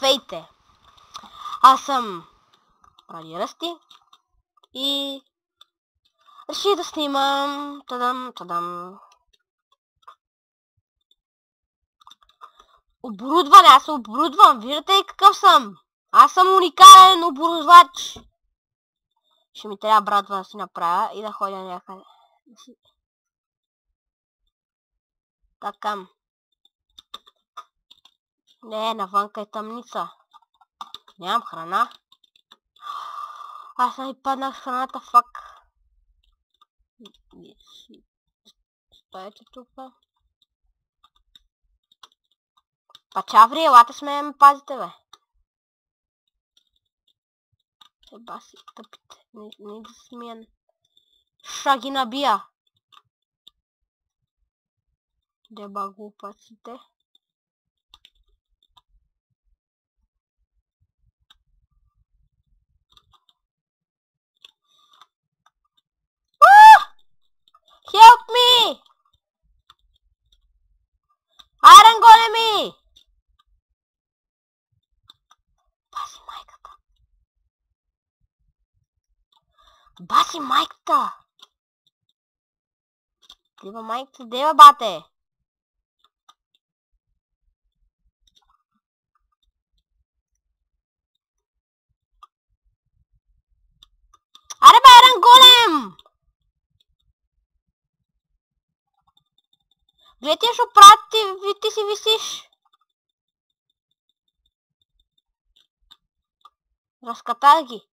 Здравейте! Аз съм Ради Ръсти и реших да снимам оборудване. Аз се оборудвам. Виждате ли какъв съм? Аз съм уникален оборудвач. Ще ми трябва братва да си направя и да ходя някъде. Така. Не, навънка е тъмница. Нямам храна. Аз съм и паднах с храната, фак. Стоете тук. Пачаври, елате с мен, ме пазите, бе. Еба си тъпите. Не да смея. Ша ги набия. Деба глупаците. Help me! Iron големи! Баси майката. Баси майката! Деба майката, деба бате! Аре бе, Iron голем! Гледай, ще правят ти си висиш. Разкатах ги.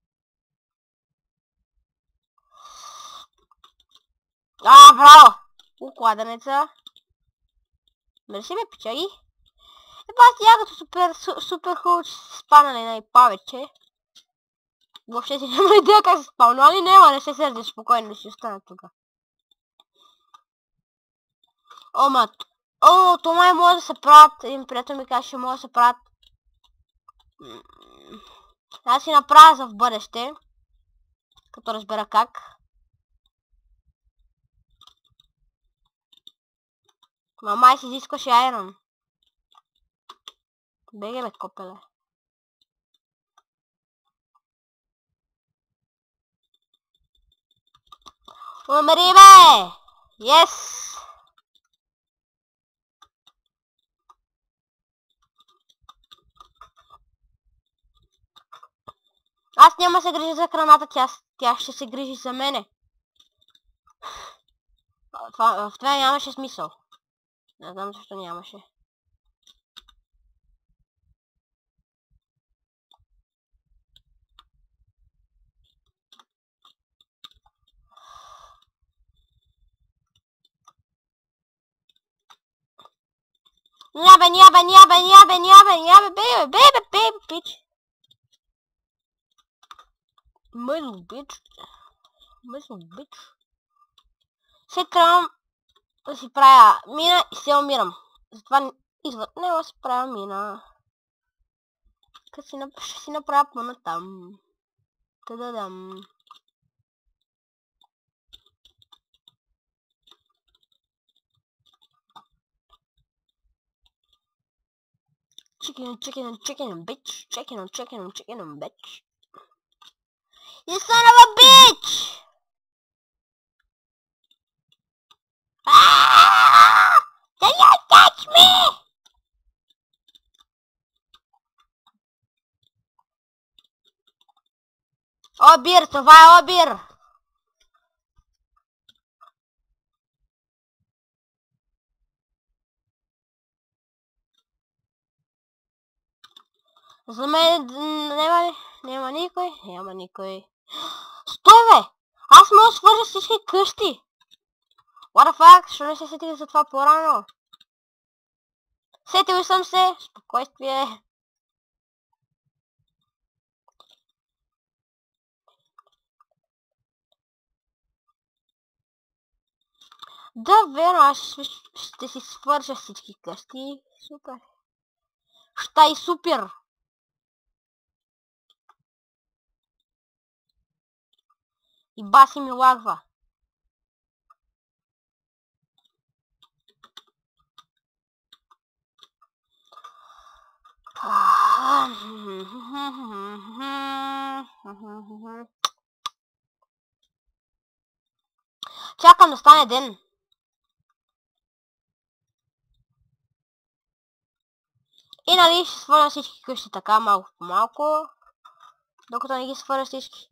Браво! Кладенеца. Мерси ме, пичаги. Еба аз тя като супер хубаво, че се спанали най-повече. Въобще си няма идея как се спално, али няма, не се сърдиш, спокойно ще остана тука. То май може да се правят, един приятел ми каже, че може да се правят. Аз си направя за в бъдеще, като разбера как. Май си изискваше айрон. Беге бе, копеле. Умри бе! Yes! Аз няма се грижа за храната, тя ще се грижи за мене. В това нямаше смисъл. Не знам защо нямаше. Нябе, бебе, пич. Мъзъл, бич. Сега трябвам да си правя мина и се умирам. Затова извън него си правя мина. Ще си направя пъна там. Та-да-дам. Chicken, bitch. Chicken, bitch. You son of a bitch! Can you catch me? Обир, това е обир! За мен няма никой. Стой бе! Аз мога да свържа всички къщи! What the fuck? Що не се сетих за това по-рано? Сетил съм се! Спокойствие! Да, верно, аз ще си свържа всички къщи. Супер! Штай супер! И баси ми лагва. Чакам да стане ден. И нали ще сваля всички къщи така малко по малко. Докато не ги сваля всички.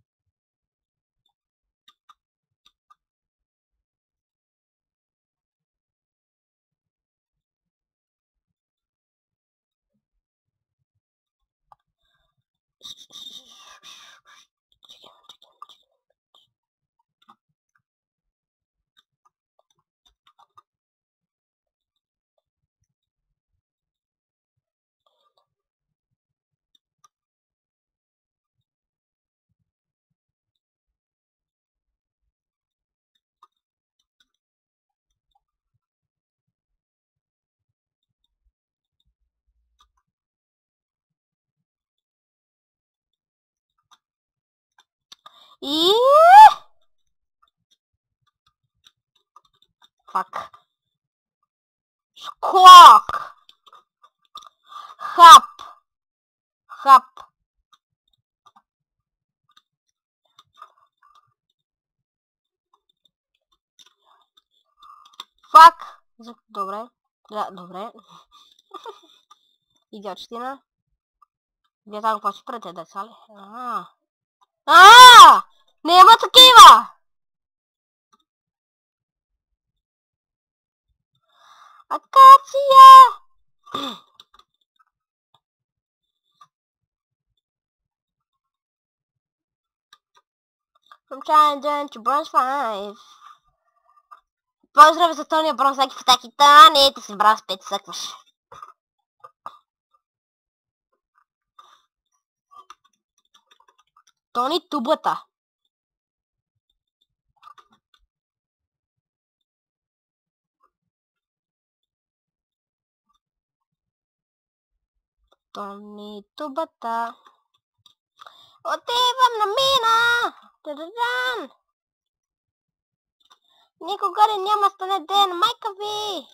И... Фак. Скок! Хап! Хап! Фак! Добре. Да, добре. Идиотщина. Вие там какво ще правите, деца ли? Няма такива! Акация! From Challenger to Bronze 5. Поздрав за Тония Бронзаки в атаките. Не, ти си брал с 5 съкваш. Тони тубата. Тони тубата. Отивам на мина! Та-да-дан! Никога ли няма стане ден, майка ви!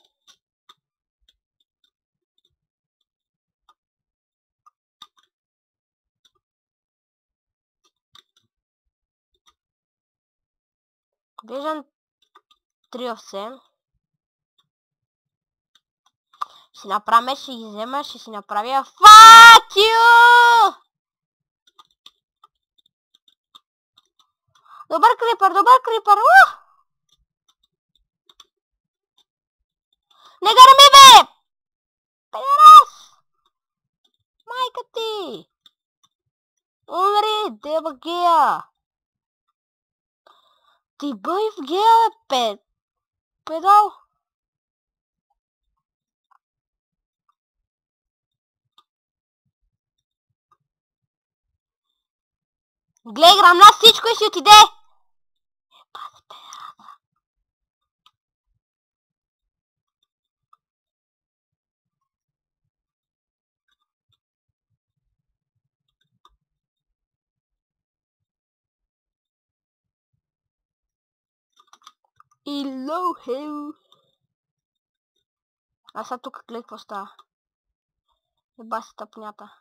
Виждам 3 овце. Ще направя меч, ще ги взема, ще си направя FUCK YOU! Добър крипър! Не гърми, бе! Педерас! Майка ти! Умри, деба гея! Ти бъй в гея, бе, педал! Глей, грамна всичко и си отиде! Пази, педераса! Илохеу! А сега тук гледай какво става. Еба си тъпнята.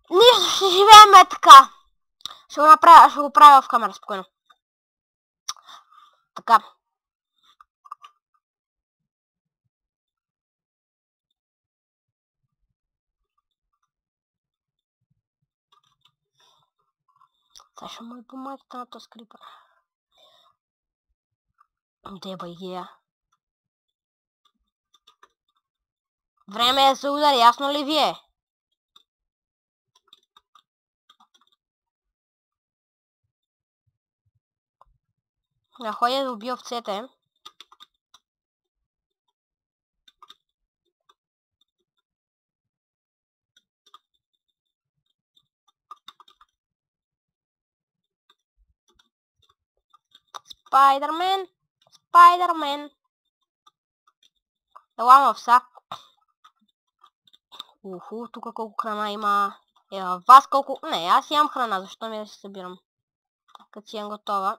Нищо, ще живеем така. Ще го правя в камера, спокойно. Така. Сега ще му и помагате на този скрипър. Деба гея. Време е да се удари, ясно ли ви е? Да ходя да убия овцете. Спайдермен. Ела овса. Тук колко храна има. Вас колко... Не, аз имам храна, защо ми да се събирам? Като си е готова.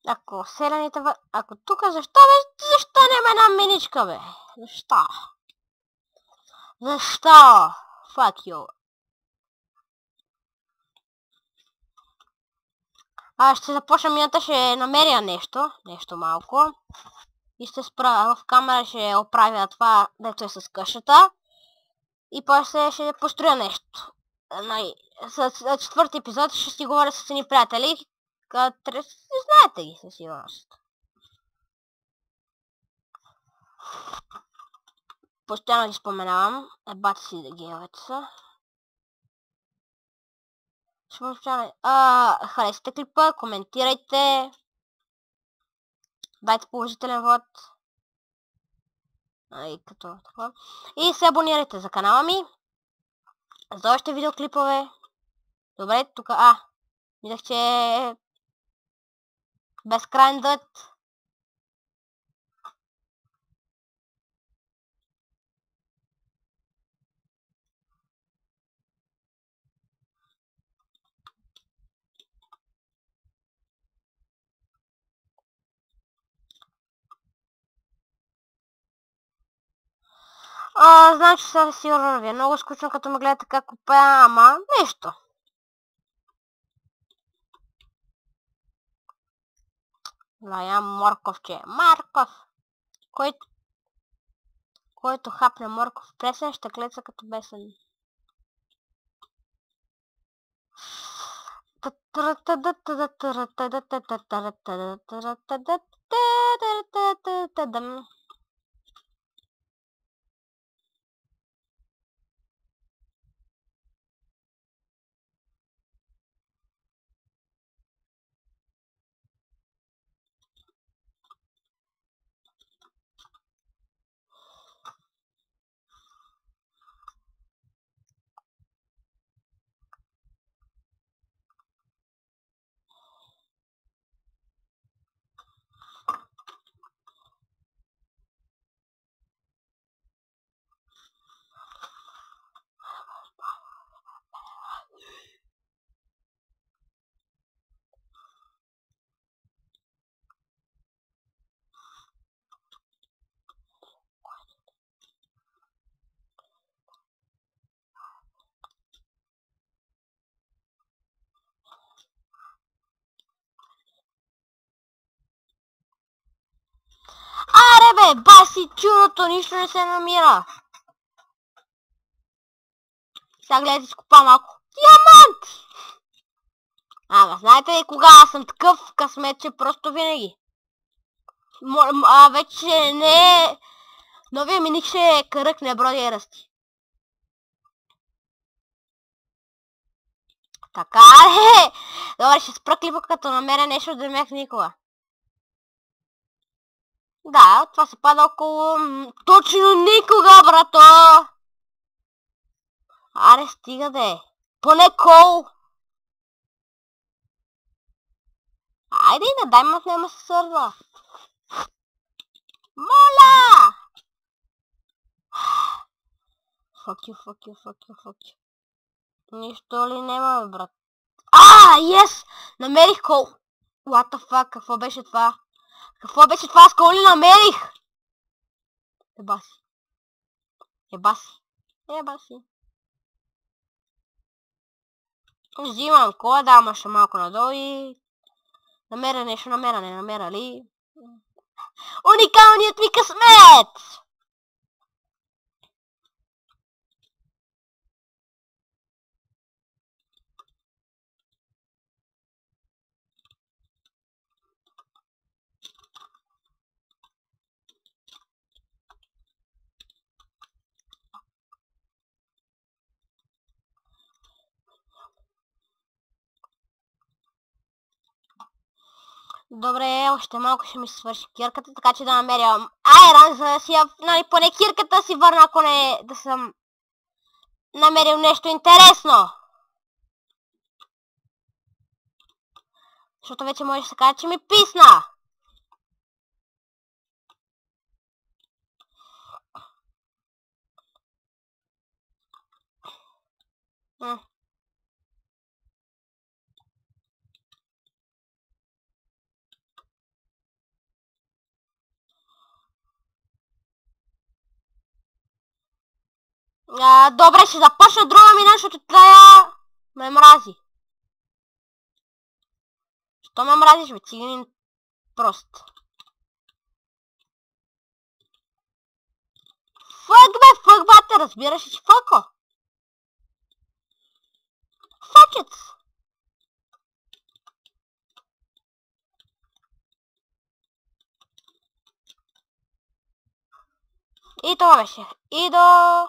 Ако селените ако тук защо бе? Защо няма една миничка бе? Защо? Защо? Fuck you. Ще започна мината, ще намеря нещо. Нещо малко. И ще спра в камера, ще оправя това, дето е с къщата. И после ще построя нещо. За четвърти епизод ще си говоря с едни приятели. Знаете ги със сигурност. Постоянно ги споменавам. Ебати си да геовете са. Харесайте клипа, коментирайте. Дайте положителен вод. И се абонирайте за канала ми. За още видеоклипове. Добре, тук видях, че е безкрайен дът. Знам, че сега сигурно ви е много скучно, като ме гледате как купая, ама нищо. Ям морковче. Марков! Който хапне морков пресен, ще клеца като бесен. Аре бе, баси чудото, нищо не се намира. Сега гледайте, изкопа малко. Диамант! Знаете ли кога аз съм такъв късмет, че просто винаги. Вече не е... Новия ми ник ще е Кръг не броди и расти. Така е! Добре, ще спра клипа, като намеря нещо да мях никога. Да, това се пада около... Точно никога, брато! Аре, стига де! Поне кол! Айде и да дай ма няма се сърда. Моля! Fuck you. Нищо ли няма, бе, брат? Yes! Намерих кол! What the fuck, какво беше това? Аз кол ли намерих? Еба си. Взимам кола, давам още малко надолу и... Намеря нещо, намеря ли? Уникалният ми късмет! Добре, още малко ще ми се свърши кирката, така че да намеря айрон, за да си поне кирката си върна, ако не да съм намерил нещо интересно. Защото вече може да се каже, че ми писна. Добре, ще започна друга мина, защото тая ме мрази. Що ме мразиш, бе, циганин? Прост. Фък, бе, фък, бате, разбираш ли, че фъко? Фъкец. И това беше. И до